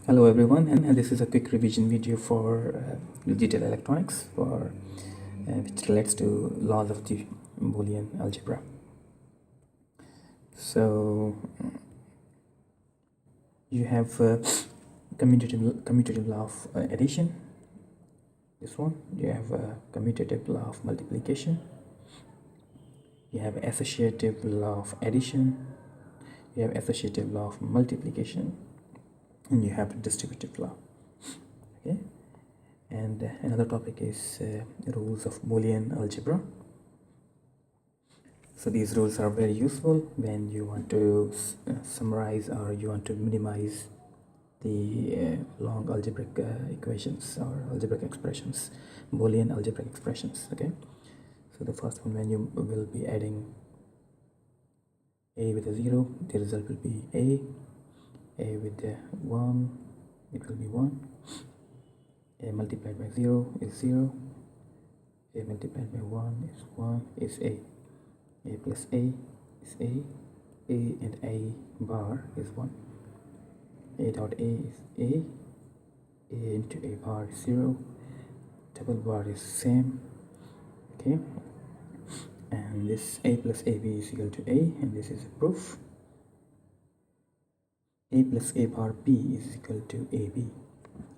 Hello everyone, and this is a quick revision video for digital electronics which relates to laws of the Boolean algebra. So you have commutative law of addition. This one, you have commutative law of multiplication. You have associative law of addition. You have associative law of multiplication, and you have distributive law. Okay. And another topic is rules of Boolean algebra. So these rules are very useful when you want to summarize or you want to minimize the long algebraic equations or algebraic expressions, Boolean algebraic expressions. Okay. So the first one, when you will be adding a with a 0, the result will be a with a 1, it will be 1. A multiplied by 0 is 0. A multiplied by 1 is 1 is a. A plus a is a. A and a bar is 1. A dot a is a. A into a bar is 0. Double bar is same. Okay. And this a plus ab is equal to a, and this is a proof. A plus a bar b is equal to ab,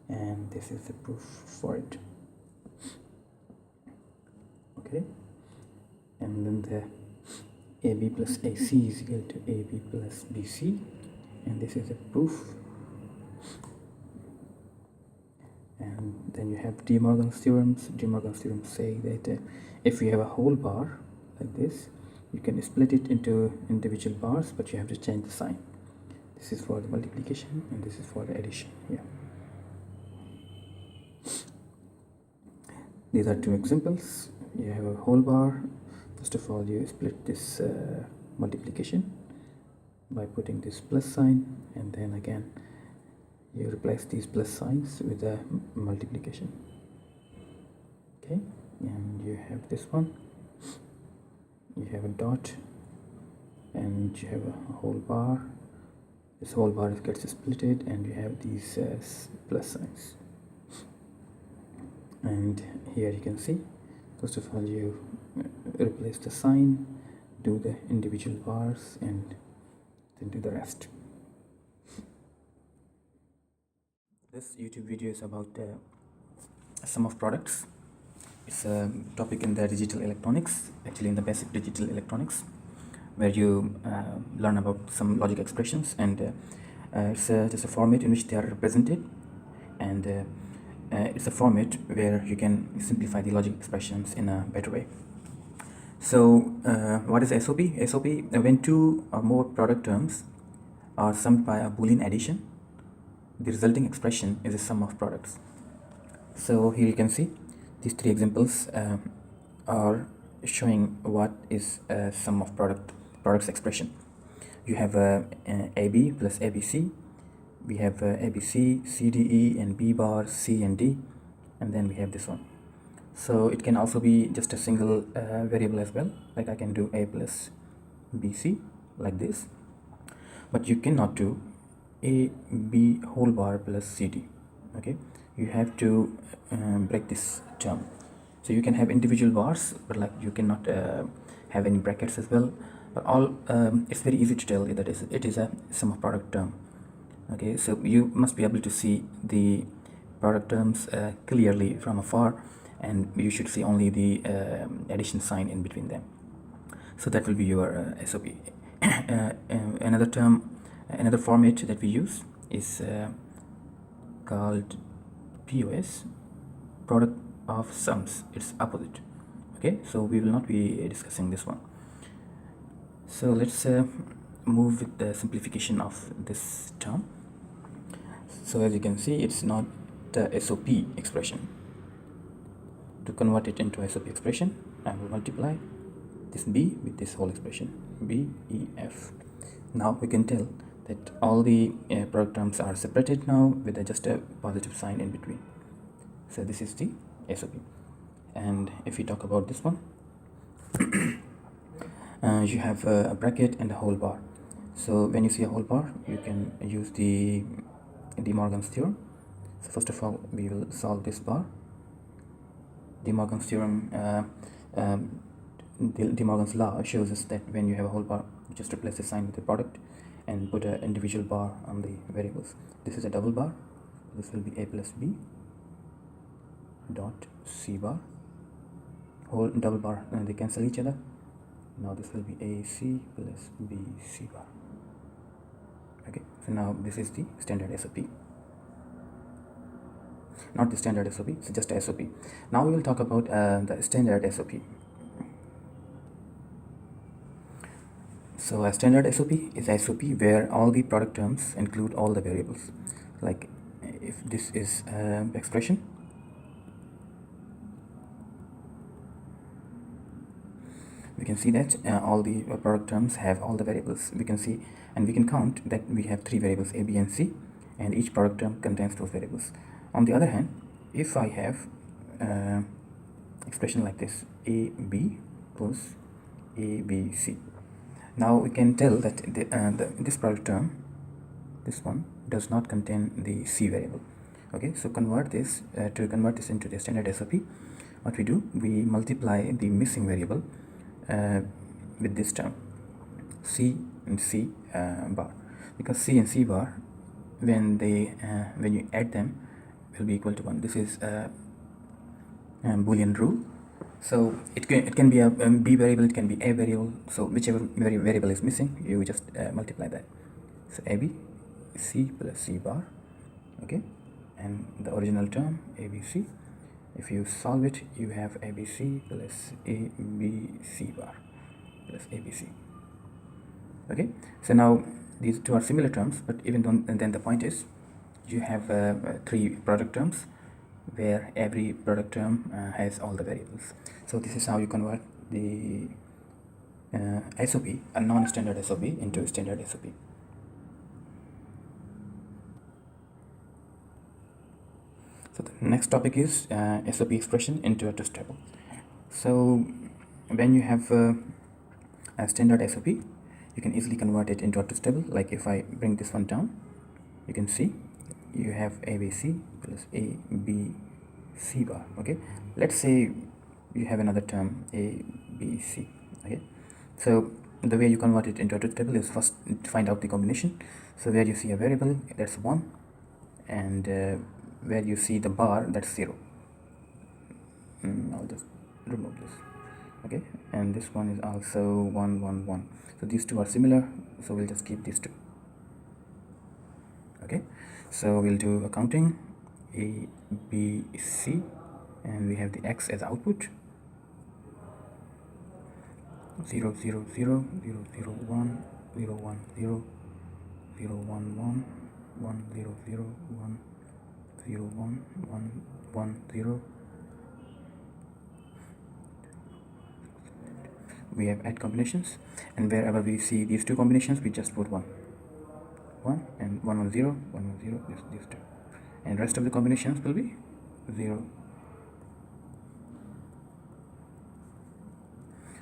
and this is the proof for it. Okay. And then the AB plus AC is equal to AB plus BC, and this is a proof. And then you have De Morgan's theorems. De Morgan's theorems say that if you have a whole bar like this, you can split it into individual bars, but you have to change the sign. This is for the multiplication, and this is for the addition. Yeah. These are two examples. You have a whole bar. First of all, you split this multiplication by putting this plus sign, and then again you replace these plus signs with the multiplication. Okay, and you have this one. You have a dot, and you have a whole bar. This whole bar gets splitted, and you have these plus signs. And here you can see, first of all, you replace the sign, do the individual bars, and then do the rest. This YouTube video is about sum of products. It's a topic in the digital electronics, actually in the basic digital electronics, where you learn about some logic expressions, and it's just a format in which they are represented, and it's a format where you can simplify the logic expressions in a better way. So what is SOP? SOP, when two or more product terms are summed by a Boolean addition, the resulting expression is a sum of products. So here you can see these three examples are showing what is a sum of products expression. You have AB plus ABC. We have ABC, CDE, and B bar, C and D, and then we have this one. So it can also be just a single variable as well, like I can do A plus BC like this, but you cannot do A, B whole bar plus CD. Okay, you have to break this term. So you can have individual bars, but like you cannot have any brackets as well. But all it's very easy to tell that it is a sum of product term. Okay, so you must be able to see the product terms clearly from afar, and you should see only the addition sign in between them. So that will be your SOP. Another format that we use is called POS, product of sums. It's opposite. Okay, so we will not be discussing this one. So let's move with the simplification of this term. So as you can see, it's not the SOP expression. To convert it into SOP expression, I will multiply this B with this whole expression, B, E, F. Now we can tell that all the product terms are separated now with just a positive sign in between. So this is the SOP. And if we talk about this one, you have a bracket and a whole bar. So when you see a whole bar, you can use the De Morgan's theorem. So first of all, we will solve this bar. De Morgan's theorem, De Morgan's law shows us that when you have a whole bar, you just replace the sign with the product and put an individual bar on the variables. This is a double bar. This will be a plus b dot c bar. Whole double bar, they cancel each other. Now this will be ac plus bc bar. Okay, so now this is the standard SOP. Not the standard SOP, it's just SOP. Now we will talk about the standard SOP. So a standard SOP is SOP where all the product terms include all the variables. Like if this is expression, we can see that all the product terms have all the variables. We can see and we can count that we have 3 variables a, b and c, and each product term contains those variables. On the other hand, if I have expression like this, a b plus a b c, now we can tell that this product term, this one, does not contain the c variable. Okay, so convert this to convert this into the standard SOP. What we do, we multiply the missing variable with this term c and c bar, because c and c bar, when you add them, will be equal to 1. This is a Boolean rule. So it can be a b variable, it can be a variable. So whichever variable is missing, you just multiply that. So ab c plus c bar. Okay, and the original term abc, if you solve it, you have abc plus abc bar plus abc. Okay, so now these two are similar terms, but even though, and then the point is you have 3 product terms where every product term has all the variables. So this is how you convert the SOP, a non-standard SOP, into a standard SOP. So the next topic is SOP expression into a twist table. So when you have a standard SOP, you can easily convert it into a twist table. Like if I bring this one down, you can see you have abc plus abc bar. Okay, let's say you have another term abc. Okay, so the way you convert it into a truth table is first to find out the combination. So where you see a variable, that's 1, and where you see the bar, that's 0. I'll just remove this. Okay, and this one is also 1 1 1. So these two are similar, so we'll just keep these two. Okay, so we'll do accounting a b c, and we have the x as output. 0 0 0 0 0 1 0 1 0 0 1 1 1 0 0 1 0 1 1 1 0. We have add combinations, and wherever we see these two combinations, we just put 1 1 and 1 1 0 1 1 0, these two, and rest of the combinations will be 0.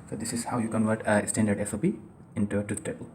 So this is how you convert a standard SOP into a truth table.